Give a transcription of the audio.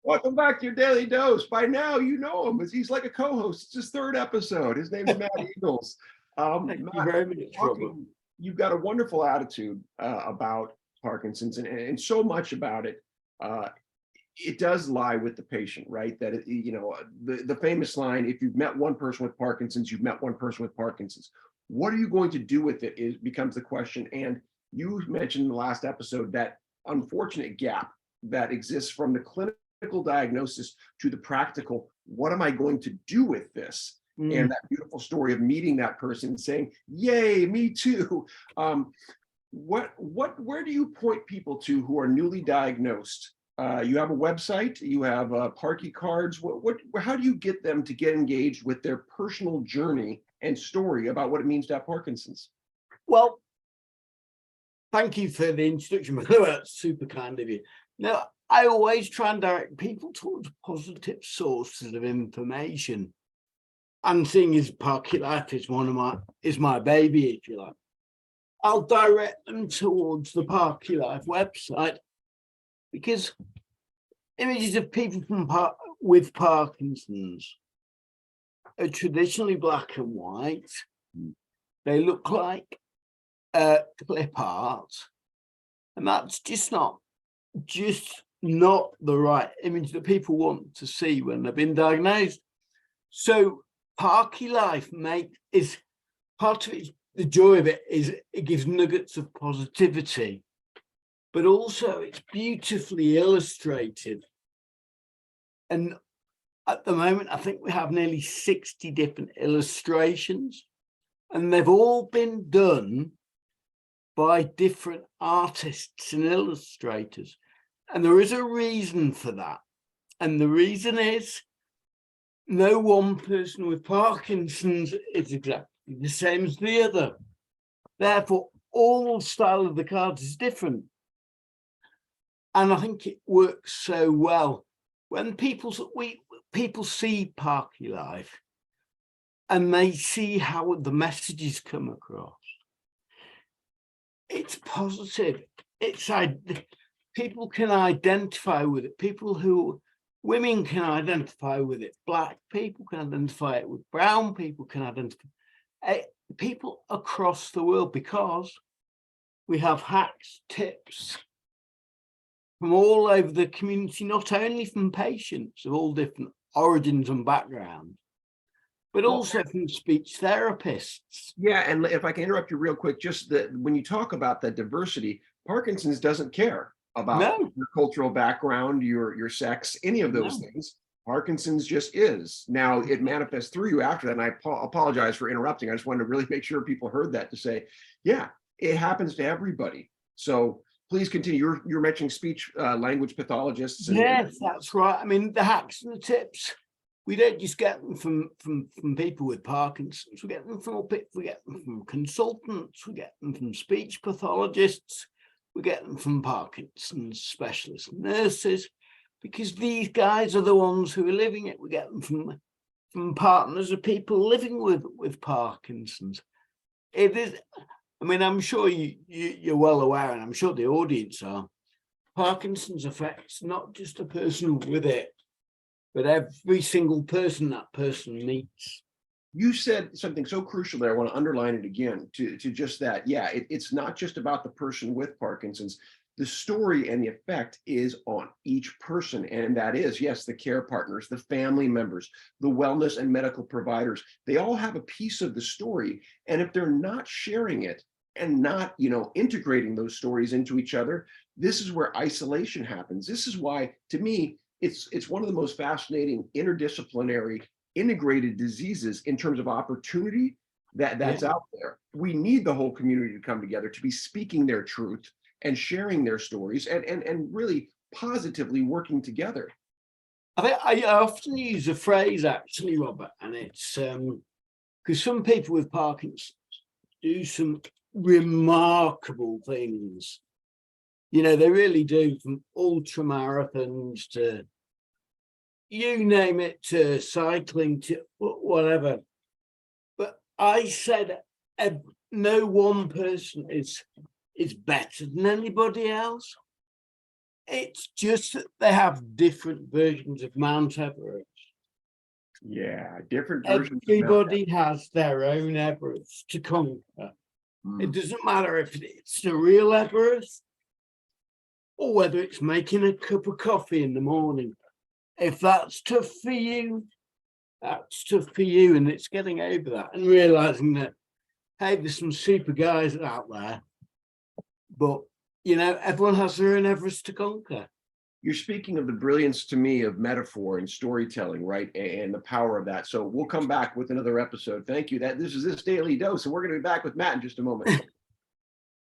Welcome back to your Daily Dose. By now, you know him, as he's like a co-host. It's his third episode. His name's Matt Eagles. Thank you very much, Robert. You've got a wonderful attitude about Parkinson's, and so much about it. It does lie with the patient, right? That the famous line: "If you've met one person with Parkinson's, you've met one person with Parkinson's." What are you going to do with it? Becomes the question. And you mentioned in the last episode that unfortunate gap that exists from the clinical diagnosis to the practical. What am I going to do with this? And that beautiful story of meeting that person and saying, "Yay, me too." Where do you point people to who are newly diagnosed? You have a website, you have Parky cards. How do you get them to get engaged with their personal journey and story about what it means to have Parkinson's? Well, thank you for the introduction. That's super kind of you. Now, I always try and direct people towards positive sources of information. And seeing as Parky Life is my baby, if you like, I'll direct them towards the Parky Life website, because images of people with Parkinson's are traditionally black and white. They look like clip art, and that's just not the right image that people want to see when they've been diagnosed. So Parky Life is part of it. The joy of it is it gives nuggets of positivity, but also it's beautifully illustrated. And at the moment, I think we have nearly 60 different illustrations, and they've all been done by different artists and illustrators. And there is a reason for that. And the reason is no one person with Parkinson's is exactly the same as the other. Therefore, all style of the cards is different. And I think it works so well when people see Parky Life and they see how the messages come across. It's positive. People can identify with it. Women can identify with it. Black people can identify it with. Brown people can identify people across the world, because we have hacks, tips from all over the community, not only from patients of all different origins and backgrounds, but also from speech therapists. Yeah, and if I can interrupt you real quick, just that when you talk about that diversity, Parkinson's doesn't care about your cultural background, your sex, any of those things. Parkinson's just is. Now, it manifests through you after that, and I apologize for interrupting. I just wanted to really make sure people heard that, to say, yeah, it happens to everybody. So please continue. You're mentioning speech language pathologists. Yes, that's right. I mean, the hacks and the tips, we don't just get them from people with Parkinson's. We get them from consultants. We get them from speech pathologists. We get them from Parkinson's specialist nurses, because these guys are the ones who are living it. We get them from partners of people living with Parkinson's. It is, I mean, I'm sure you're well aware, and I'm sure the audience are, Parkinson's affects not just a person with it, but every single person that person meets. You said something so crucial there. I want to underline it again to just that. Yeah, it's not just about the person with Parkinson's. The story and the effect is on each person. And that is, yes, the care partners, the family members, the wellness and medical providers. They all have a piece of the story. And if they're not sharing it and not, integrating those stories into each other, this is where isolation happens. This is why, to me, it's one of the most fascinating interdisciplinary integrated diseases in terms of opportunity that's out there. We need the whole community to come together, to be speaking their truth and sharing their stories and really positively working together. I often use a phrase, actually, Robert, and it's because some people with Parkinson's do some remarkable things. They really do, from ultra marathons to you name it, to cycling, to whatever. But I said no one person is better than anybody else. It's just that they have different versions of Mount Everest. Yeah, different versions of Mount Everybody has their own Everest to conquer. It Mm. doesn't matter if it's the real Everest or whether it's making a cup of coffee in the morning. If that's tough for you, that's tough for you. And it's getting over that and realizing that, hey, there's some super guys out there, but, you know, everyone has their own Everest to conquer. You're speaking of the brilliance to me of metaphor and storytelling, right? And the power of that. So we'll come back with another episode. Thank you. This is This Daily Dose, and we're going to be back with Matt in just a moment.